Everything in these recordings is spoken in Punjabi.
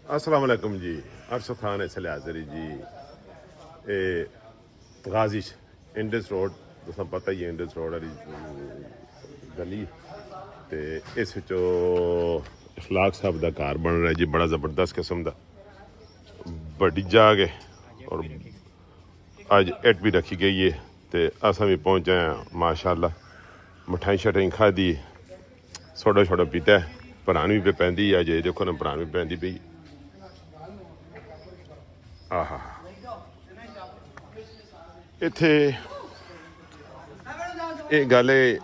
अस्सलाम वालेकुम जी। अरशद खान इसले हाज़री जी। ये गाजी इंडस रोड तुसें पता ही है, इंडस रोड वाली गली ते इस विचों इखलाक साहब का घर बन रहा है जी, बड़ा ज़बरदस्त किस्म का बड़ी जाग है और अज इट भी रखी गई है। तो असा भी पहुँचे हैं माशाअल्लाह, मिठाई शठाई खाधी, सोडा शोडा पीता है, भरान भी पे पैंदी अज देखो ना, भरान भी पैंदी पई। आहा इत्थे ये गल है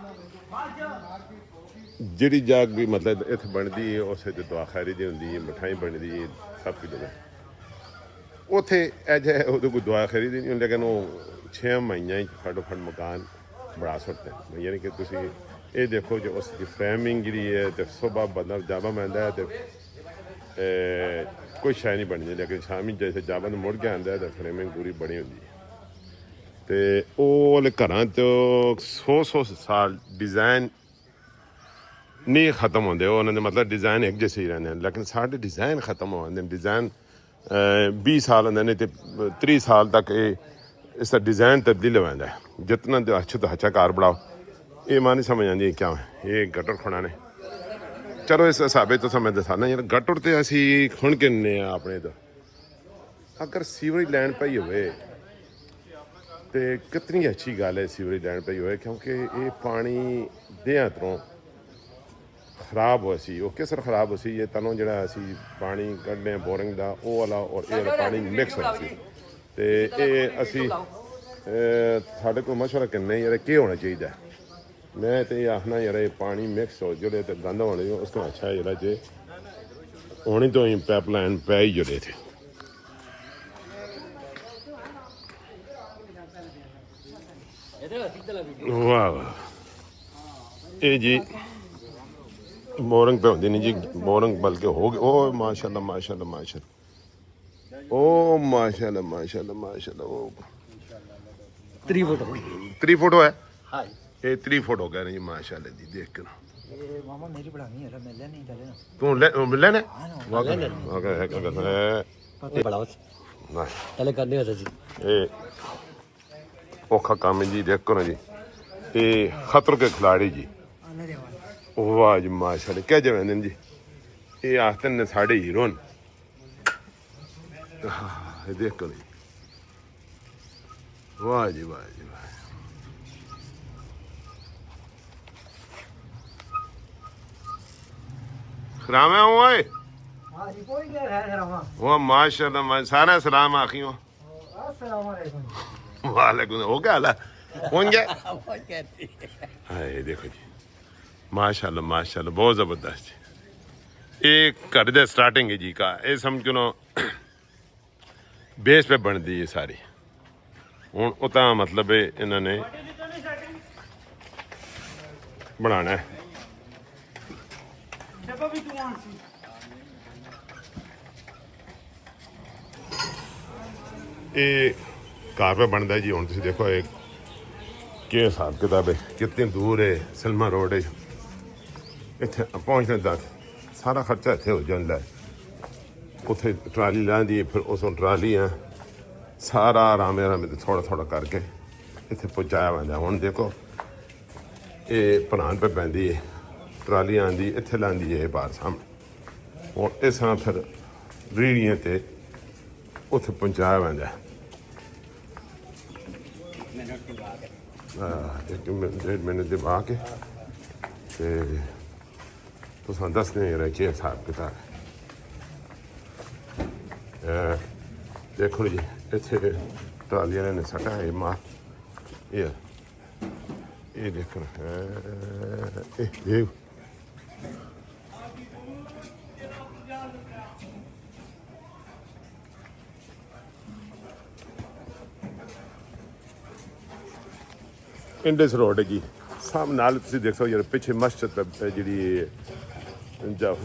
जिहड़ी जाग भी मतलब इत्थे बनदी है उस दुआ खैरी दी हुंदी है, मिठाई बनदी है, सब कुछ होंदा। उत्थे अज उहदे कोई दुआ खैरी दी नहीं, लेकिन वो 6 महीने फटोफट मकान बना सकते हैं। यानी कि तुसी ये देखो जो उसकी फ्रेमिंग जी है तो सुबह बंदा जाबा महंदा है तो कोई शै नहीं बनती, लेकिन शामी जैसे जाबा मुड़ के आंदा है तो फ्रेमिंग पूरी बनी होंगी है। तो वो घर तो 100 साल डिज़ाइन नहीं खत्म होंगे, उन्होंने मतलब डिज़ाइन एक जैसे ही रहते हैं, लेकिन साढ़े डिज़ाइन खत्म हो जाते हैं। डिज़ाइन 20 साल होंगे नहीं तो 30 साल तक ये इसका डिज़ाइन तब्दील हो जाता है। जितना तो अच्छा घर बढ़ाओ, ये मां नहीं समझ आती क्या ये गटर खुणाने। चलो इस हिसाब से मैं दसाना यार, गटर तो असी खुण के अपने तो अगर सीवरेज लैन पई होवे तो कितनी अच्छी गल है सीवरेज लैन पई होवे, क्योंकि ये पानी देहां तों खराब हो सी। वो किस तरह खराब हो सी, ये तनों जो असी पानी कढ़ने बोरिंग का वो वाला और ये वाला पानी मिक्स हो सी। तो ये असी साढ़े को मशवरा करने यार क्या होना चाहिए। मैं तो ये आखना यार ये पानी मिक्स हो जोड़े तो गंद होने जो उसको अच्छा है जरा जे होनी तो ही पाइपलाइन पै ही जोड़े थे। वाह वाह, ये जी बोरिंग पे होती नहीं जी, बोरिंग बल्कि हो गई। ओ माशाल्लाह माशाल्लाह माशाल्लाह, ओ माशाल्लाह माशाल्लाह माशाल्लाह। ओ 3 फुट है, ये 3 फुट हो गया नहीं माशाल्लाह जी। देख कर मामा मेरी बढ़ानी है, मिलने नहीं चले ना तू ले ने वाकई है बड़ा चले करने होता जी। ये औखा काम है जी। देख करो जी, ये खतर के खिलाड़ी जी, वाह जी माशाल्लाह। क्या जवान जी, ये आखते ने साढ़े हीरो न। देख करो जी, वाह जी वाह जी वाह। सलाम है ओए, वाह माशाल्लाह माशा सारा सलाम आखियों। वालेकुम, हो क्या हाल है, कौन गया? हाय देखो जी माशाल्लाह माशाल्लाह, बहुत ज़बरदस्त जी। ये घर दे स्टार्टिंग है जी का, ये समझो ना बेस पे बनती है सारी। हूँ उतना मतलब है इन्होंने बनाना है। ये घर पे बनता है जी। हूँ तुम देखो एक क्या हिसाब किताब है, कितनी दूर है सलमा रोड है, इतने पहुँचने तक सारा खर्चा इतने हो जाता है। उत्थे ट्राली लाँदी है, फिर उस ट्राली सारा आराम आराम थोड़ा थोड़ा करके इतने पहुँचाया जाता है। हूँ देखो ये भरान पे पैंदी है, ट्राली आँदी इतने लाँदी है बाहर सामने, और इस तरह फिर रीढ़ियाँ ते उत्थे पहुँचाया जाता है। 1 मिनट के बाद के तुम दसने यरा क्या हिसाब किताब है। देखो जी इतने ट्राली वाले ने सटा है मार, ये देखो इंडस रोड है जी सामने नाल तुम देख सको यार, पिछे मस्जिद जी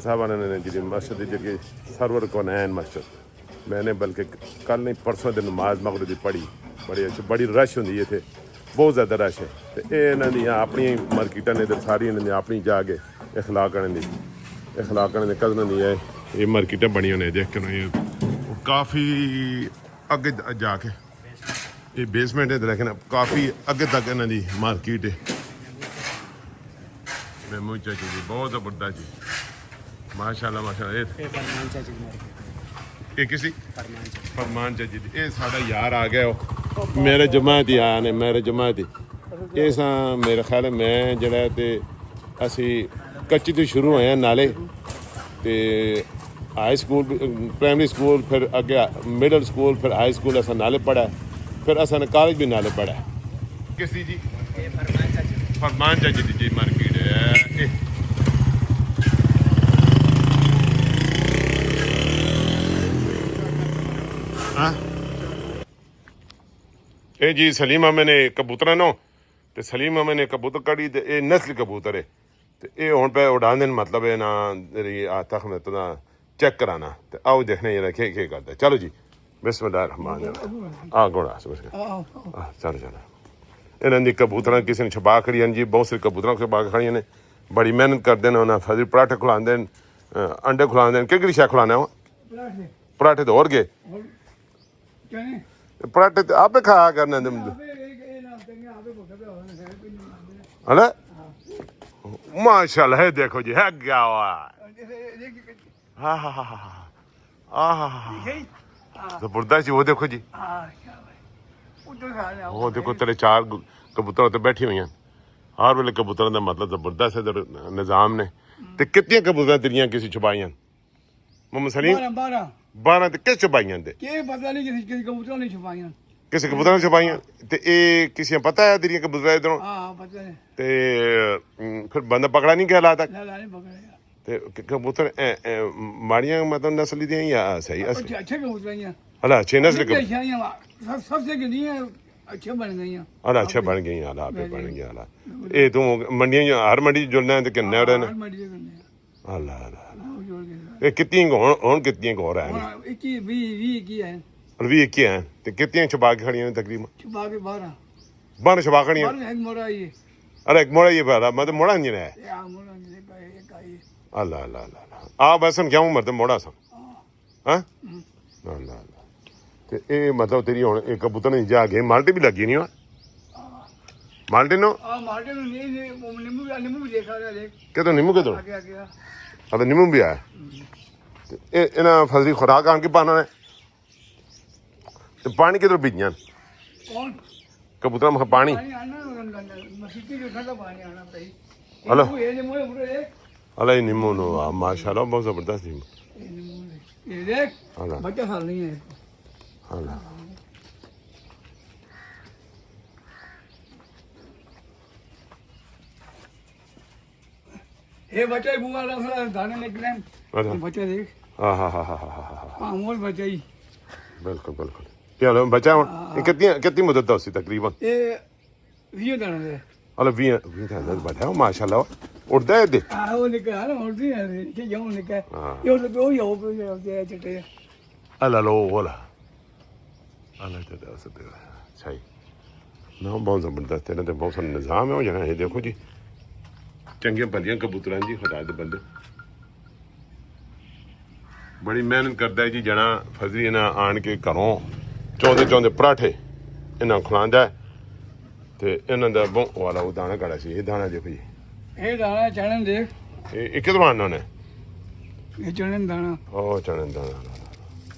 साहब ने जी मस्जिद जी सरवर कौनैन मस्जिद, मैंने बल्कि कल नहीं परसों दिन नमाज मगरिब की पढ़ी, बड़ी अच्छी बड़ी रश होंगी इतने, बहुत ज़्यादा रश है। तो ये इन्होंने अपनी मार्केटा ने सारी इन्होंने अपनी जाके इखलाक आने की कदम दी है। ਇਹ ਮਾਰਕੀਟਾਂ ਬਣੀਆਂ ਨੇ ਦੇਖ ਕੇ ਨਾ ਇਹ ਕਾਫੀ ਅੱਗੇ ਜਾ ਕੇ ਇਹ ਬੇਸਮੈਂਟ ਹੈ ਲੇਕਿਨ ਕਾਫੀ ਅੱਗੇ ਤੱਕ ਇਹਨਾਂ ਦੀ ਮਾਰਕੀਟ ਹੈ ਮੈਮੂ ਚਾਚੀ ਜੀ ਬਹੁਤ ਜ਼ਬਰਦਸਤ ਜੀ ਮਾਸ਼ਾਅੱਲਾ ਮਾਸ਼ਾਅੱਲਾ ਇਹ ਫਰਮਾਨ ਚਾਚੀ ਦੀ ਮਾਰਕੀਟ ਇਹ ਕਿਸੇ ਫਰਮਾਨ ਚਾਚੀ ਫਰਮਾਨ ਚਾਚੀ ਜੀ ਇਹ ਸਾਡਾ ਯਾਰ ਆ ਗਿਆ ਉਹ ਮੇਰੇ ਜਮਾਤੀ ਆਇਆ ਨੇ ਮੇਰੇ ਜਮਾਤੀ ਇਹ ਸਾਂ ਮੇਰੇ ਖਿਆਲ ਮੈਂ ਜਿਹੜਾ ਤੇ ਅਸੀਂ ਕੱਚੀ ਤੋਂ ਸ਼ੁਰੂ ਹੋਏ ਹਾਂ ਨਾਲੇ ਤੇ ਹਾਈ ਸਕੂਲ ਪ੍ਰਾਇਮਰੀ ਸਕੂਲ ਫਿਰ ਅੱਗੇ ਮਿਡਲ ਸਕੂਲ ਫਿਰ ਹਾਈ ਸਕੂਲ ਅਸਾਂ ਨਾਲੇ ਪੜ੍ਹਾ ਫਿਰ ਅਸਾਂ ਨੇ ਕਾਲਜ ਵੀ ਨਾਲੇ ਪੜ੍ਹਾ ਕਿਸੇ ਜੀ ਇਹ ਫਰਮਾਨ ਚਾਚੀ ਫਰਮਾਨ ਚਾਚੀ ਦੀ ਜੀ ਮਾਰਕੀਟ ਹੈ ਇਹ ਹਾਂ ਇਹ ਜੀ ਸਲੀਮ ਅਹਿਮਦ ਨੇ ਕਬੂਤਰਾਂ ਨੂੰ ਤੇ ਸਲੀਮ ਅਹਿਮਦ ਨੇ ਕਬੂਤਰ ਕੜੀ ਤੇ ਇਹ ਨਸਲ ਕਬੂਤਰ ਹੈ ਤੇ ਇਹ ਹੁਣ ਪੈ ਉਡਾਣ ਦੇ ਮਤਲਬ ਹੈ ਨਾ ਜਿਹੜੀ ਆ ਤਖਮਤ ਦਾ ਚੈੱਕ ਕਰਾਣਾ ਤੇ ਆਓ ਦੇਖਣੇ ਇਹ ਕੀ ਕਰਦਾ ਚਲੋ ਜੀ ਬਿਸਮਿਲ੍ਲਾਹਿਰ ਰਹਿਮਾਨਿਰ ਰਹੀਮ ਆ ਗੋੜਾ ਚਲੋ ਚਲੋ ਇਹਨਾਂ ਦੀ ਕਬੂਤਰਾਂ ਕਿਸੇ ਨੇ ਛਪਾ ਖੜੀਆਂ ਜੀ ਬਹੁਤ ਸਾਰੇ ਕਬੂਤਰਾਂ ਛਪਾ ਖੜੀਆਂ ਨੇ ਬੜੀ ਮਿਹਨਤ ਕਰਦੇ ਨੇ ਉਹਨਾਂ ਫਜ਼ਲ ਪਰਾਠੇ ਖਿਲਾਉਂਦੇ ਨੇ ਅੰਡੇ ਖਿਲਾਉਂਦੇ ਨੇ ਕਿਹੜੀ ਸ਼ੈ ਖਿਲਾਉਣਾ ਵਾ ਪਰਾਠੇ ਤਾਂ ਹੋਰ ਗਏ ਪਰਾਠੇ ਤੇ ਆਪੇ ਖਾਇਆ ਕਰਨਾ ਹਨਾ ਮਾਸ਼ਾਅੱਲਾ ਹੈ ਦੇਖੋ ਜੀ ਹੈ ਗਿਆ ਵਾ ਹਾਂ ਹਾਂ ਹਾਂ ਆਹ ਜ਼ਬਰਦਸਤ ਉਹ ਦੇਖੋ ਜੀ ਉਹ ਦੇਖੋ ਤੇਰੇ ਚਾਰ ਕਬੂਤਰਾਂ ਤੇ ਬੈਠੀ ਹੋਈਆਂ ਹਰ ਵੇਲੇ ਕਬੂਤਰਾਂ ਦਾ ਮਤਲਬ ਜ਼ਬਰਦਸਤ ਨਿਜ਼ਾਮ ਨੇ ਤੇ ਕਿੰਨੀਆਂ ਕਬੂਤਰਾਂ ਤੇਰੀਆਂ ਕਿਸੇ ਛੁਪਾਈਆਂ ਮੁਹੰਮਦ ਸਲੀਮ 12 ਤੇ ਕਿਸ ਛੁਪਾਈਆਂ ਤੇ ਕੀ ਪਤਾ ਨਹੀਂ ਕਿਸੇ ਕਬੂਤਰਾਂ ਨੇ ਛੁਪਾਈਆਂ ਕਿਸੇ ਕਬੂਤਰਾਂ ਨੇ ਛੁਪਾਈਆਂ ਤੇ ਇਹ ਕਿਸੇ ਨੂੰ ਪਤਾ ਹੈ ਤੇਰੀਆਂ ਕਬੂਤਰਾਂ ਇਧਰੋਂ ਹਾਂ ਪਤਾ ਹੈ ਤੇ ਫਿਰ ਬੰਦਾ ਪਕੜਾ ਨਹੀਂ ਗਿਆ ਲਾ ਤੱਕ ਲਾ ਨਹੀਂ ਪਕੜਿਆ ਤੇ ਕਬੂਤਰ ਮਾੜੀਆਂ ਮਤਲਬ ਨਸਲ ਦੀਆਂ ਜਾਂ ਸਹੀ ਅਸਲੀ ਅੱਛੇ ਕਬੂਤਰ ਆਈਆਂ ਹਲਾ ਅੱਛੇ ਨਸਲ ਕੇ ਸਭ ਸੇ ਗੰਦੀਆਂ ਅੱਛੇ ਬਣ ਗਈਆਂ ਹਲਾ ਅੱਛਾ ਬਣ ਗਈਆਂ ਹਲਾ ਆਪੇ ਬਣ ਗਿਆ ਹਲਾ ਇਹ ਤੂੰ ਮੰਡੀਆਂ ਹਰ ਮੰਡੀ ਜੁੜਨਾ ਤੇ ਕਿੰਨੇ ਹੋ ਰਹੇ ਨੇ ਮੰਡੀ ਦੇ ਗੰਨੇ ਹਲਾ ਹਲਾ ਜੋੜ ਕੇ ਇਹ ਕਿਤਨੀਆਂ ਹੁਣ ਕਿਤਨੀਆਂ ਹੋਰ ਹੈ ਹੁਣ 21 20 ਕੀ ਹੈ ਵੀ ਕੀ ਹੈ ਤੇ ਕਿਤਨੀਆਂ ਛਪਾ ਕੇ ਖੜੀਆਂ ਨੇ ਤਕਰੀਬਨ ਛੁਪਾ ਕੇ 12 ਬਾਹਰ ਛਪਾ ਖੜੀਆਂ ਬਾਹਰ ਇੱਕ ਮੋੜਾ ਆਈ ਅਰੇ ਇੱਕ ਮੋੜਾ ਇਹ ਬਾਰਾ ਮਤਲਬ ਮੋੜਾ ਨਹੀਂ ਹੈ ਇਹ ਆ ਮੋੜਾ ਨਹੀਂ ਪਾਏ ਇੱਕ ਆਈ ਅੱਲਾ ਅੱਲਾ ਅੱਲਾ ਆ ਬਸ ਹਮ ਕਿਉਂ ਮਰਦੇ ਮੋੜਾ ਸਾਂ ਹਾਂ ਅੱਲਾ ਅੱਲਾ ਤੇ ਇਹ ਮਤਲਬ ਤੇਰੀ ਹੁਣ ਇਹ ਕਬੂਤਰ ਨਹੀਂ ਜਾ ਗਏ ਮਾਲਟੇ ਵੀ ਲੱਗੀ ਨਹੀਂ ਮਾਲਟੇ ਨੂੰ ਆ ਮਾਰਟੇ ਨੂੰ ਨਹੀਂ ਨਿੰਮੂ ਵੀ ਦੇਖਾ ਰਿਹਾ ਦੇਖ ਕਿਤੋਂ ਨਿੰਮੂ ਕਿਤੋਂ ਆ ਗਿਆ ਆ ਤਾਂ ਨਿੰਮੂ ਵੀ ਆਇਆ ਤੇ ਇਹ ਇਹਨਾਂ ਫਸਲੀ ਖੁਰਾਕ ਆਣ ਕੇ ਪਾਣਾ ਨੇ ਤੇ ਪਾਣੀ ਕਿਧਰੋਂ ਪੀਈਆਂ ਕੌਣ ਕਬੂਤਰਾਂ ਮਖ ਪਾਣੀ ਪਾਣੀ ਆਣਾ ਮਸੀਤੀ ਜੋ ਠੰਡਾ ਪਾਣੀ ਆਣਾ ਪਈ ਹਲੋ ਇਹ ਨਿੰਮੂ ਇਹ ਹਲਾ ਇਹ ਨਿੰਮੂ ਨੂੰ ਆ ਮਾਸ਼ਾਅੱਲਾ ਬਹੁਤ ਜ਼ਬਰਦਸਤ ਨਿੰਮੂ ਇਹ ਦੇਖ ਹਲਾ ਬੱਚਾ ਹਾਲ ਨਹੀਂ ਹੈ ਹਲਾ ਇਹ ਬੱਚਾ ਹੀ ਬੂਆ ਦਾ ਦਾਣੇ ਨਿਕਲੇ ਅੱਛਾ ਬੱਚਾ ਦੇਖ ਹਾਂ ਹਾਂ ਹਾਂ ਹਾਂ ਹਾਂ ਮੋਰ ਬੱਚਾ ਹੀ ਬਿਲਕੁਲ ਬਿਲਕੁਲ ਚਲੋ ਬੱਚਾ ਹੁਣ ਇਹ ਕਿੰਨੀ ਮੁੱਦਤ ਦਾ ਸੀ ਤਕਰੀਬਨ ਇਹ 20 ਦਾਣੇ ਦੇ ਹਲਾ 20 ਦਾ ਬੈਠਾ ਮਾਸ਼ਾਅੱਲਾ ਉੜਦਾ ਹੈ ਦੇ ਉਹ ਨਿਕਲ ਉੜਦੀ ਹੈ ਕਿ ਜਾਉਂ ਨਿਕਲ ਹਾਂ ਇਹ ਉਹ ਹੀ ਹੋ ਗਿਆ ਚਟੇ ਹਲਾ ਲੋ ਹੋਲਾ ਹਲਾ ਤੇ ਦਾ ਸਤੇ ਸਹੀ ਨਾ ਬਹੁਤ ਜ਼ਬਰਦਸਤ ਇਹਨਾਂ ਤੇ ਬਹੁਤ ਸਾਰਾ ਨਿਜ਼ਾਮ ਹੈ ਉਹ ਜਣਾ ਇਹ ਦੇਖੋ ਜੀ ਚੰਗੀਆਂ ਭਲੀਆਂ ਕਬੂਤਰਾਂ ਦੀ ਖੁਦਾ ਦੇ ਬੰਦੇ ਬੜੀ ਮਿਹਨਤ ਕਰਦਾ ਹੈ ਜੀ ਜਣਾ ਫਜ਼ਲੀ ਇਹਨਾਂ ਆਣ ਕੇ ਘਰੋਂ ਚੌਂਦੇ ਪਰਾਠੇ ਇਹਨਾਂ ਖਿਲਾਉਂਦਾ ਤੇ ਇਹਨਾਂ ਦਾ ਬਹੁਤ ਵਾਲਾ ਉਹ ਦਾਣਾ ਕੜਾ ਸੀ ਇਹ ਦਾਣਾ ਦੇਖੋ ਜੀ ਇਹ ਦਾਣਾ ਚਣਨ ਦੇਖ ਇਹ ਕਿਦੋਂ ਆਣਾ ਨੇ ਇਹ ਚਣਨ ਦਾਣਾ ਉਹ ਚਣਨ ਦਾਣਾ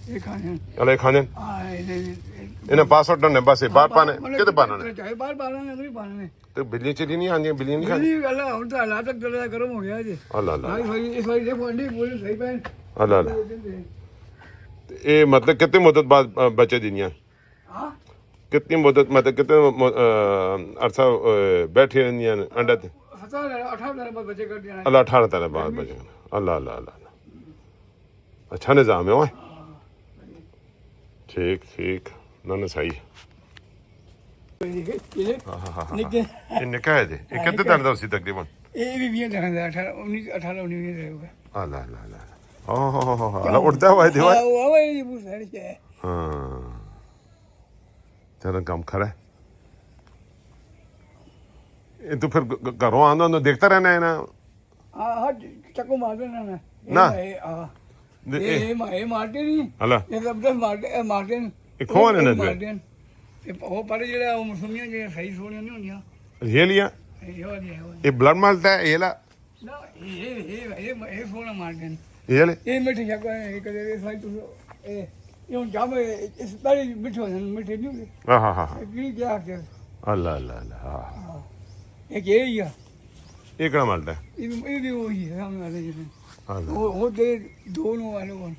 ਇਹ ਖਾਣੇ ਹਲੇ ਖਾਣੇ ਆ ਇਹਨਾਂ ਪਾਸਵਰਡ ਨੇ ਬਸ ਇਹ ਬਾਹਰ ਪਾਣੇ ਕਿਤੇ ਪਾਣਾ ਨੇ ਚਾਹੇ ਬਾਹਰ ਪਾਣਾ ਨੇ ਨਹੀਂ ਪਾਣਾ ਨੇ ਤੇ ਬਿੱਲੀ ਚਲੀ ਨਹੀਂ ਆਉਂਦੀਆਂ ਬਿੱਲੀਆਂ ਨਹੀਂ ਖਾਂਦੀਆਂ ਇਹ ਗੱਲ ਹੁਣ ਤਾਂ ਹਾਲਾਤ ਗਲਾ ਗਰਮ ਹੋ ਗਿਆ ਜੀ ਅੱਲਾ ਅੱਲਾ ਇਸ ਵਾਰੀ ਦੇਖੋ ਅੰਡੀ ਪੂਰੀ ਸਹੀ ਪੈਣ ਅੱਲਾ ਅੱਲਾ ਇਹ ਮਤਲਬ ਕਿੰਨੀ ਮੁੱਦਤ ਬਾਅਦ ਬੱਚੇ ਦਿੰਦੀਆਂ ਹਾਂ कितनी मुद्दत मतलब कितने अरसा बैठे रहंदियां अंडा ते 18 बाद बच्चे कर दिया अल्लाह 18 तरह बाद बचे अल्लाह अल्लाह अल्लाह अच्छा निज़ाम है ओए ठीक ठीक ना ना सही निके ये निकाह है जी ये कितने दिन दा उसी तकरीबन ये भी 20 दिन दा 18 19 रहेगा अल्लाह अल्लाह अल्लाह ओह अल्लाह उड़ता हुआ है देवा वो ये बहुत सारी है हां तेरा काम खरा है ये तो फिर घरों आंदा तो देखता रहना है ना हाँ हाँ चक्कू मार देना ना। ਇਹ ਮਾਰਦੇ ਨਹੀਂ ਹਲਾ ਇਹ ਜ਼ਬਰਦਸਤ ਮਾਰਦੇ ਨੇ ਇਹ ਖੋਹਣ ਨੇ ਮਾਰਦੇ ਨੇ ਤੇ ਉਹ ਪਰ ਜਿਹੜਾ ਉਹ ਮਸੂਮੀਆਂ ਜਿਹੜੀਆਂ ਸਹੀ ਸੋਹਣੀਆਂ ਨਹੀਂ ਹੁੰਦੀਆਂ ਰੀਲੀਆਂ ਇਹ ਵਾਲੀ ਇਹ ਬਲੱਡ ਮਲਦਾ ਹੈ ਇਹ ਲਾ ਨਾ ਇਹ ਸੋਹਣਾ ਮਾਰਦੇ ਨੇ ਇਹ ਲੈ ਇਹ ਮਿੱਠੇ ਸ਼ੱਕਰ ਇਹ ਕਦੇ ਇਹ ਸਾਈ ਤੁਸੀਂ ਇਹ ਹੁਣ ਜਾਮ ਇਸ ਬਾਰੇ ਮਿੱਠੇ ਹੋਣ ਮਿੱਠੇ ਨਹੀਂ ਹੁੰਦੇ ਹਾਂ ਕੀ ਕਿਹਾ ਕਿ ਅੱਲਾ ਅੱਲਾ ਅੱਲਾ ਹਾਂ ਇਹ ਕੀ ਹੈ ਇਹ ਕਿਹੜਾ ਮਲਦਾ ਇਹ ਵੀ ਉਹੀ ਹੈ ਸਾਹਮਣੇ ਵਾਲੇ ਜਿਹੜੇ ਅੱਲਾ ਉਹ ਦੇ ਦੋ ਨੂੰ ਵਾਲੇ ਕੋਲ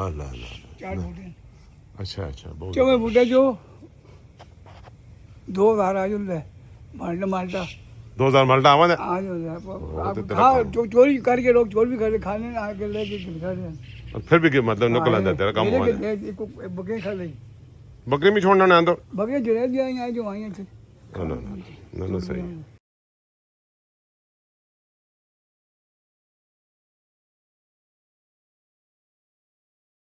ਅੱਲਾ ਅੱਲਾ ਚਾਰ ਬੂਟੇ ਅੱਛਾ ਅੱਛਾ ਬਹੁਤ ਚੌਵੇਂ ਬੂਟੇ ਜੋ 2000 ਆ ਜਾਂਦਾ माल्टा 2000 माल्टा आवा आ जाता चोरी करके लोग चोरी भी करके खाने आके लेके खा रहे हैं फिर भी मतलब निकल आंदा तेरा काम हुआ बकरे खा ली बकरी भी छोड़ना ना आंदो बकरे जो रह गया यहाँ जो आई थे ना सही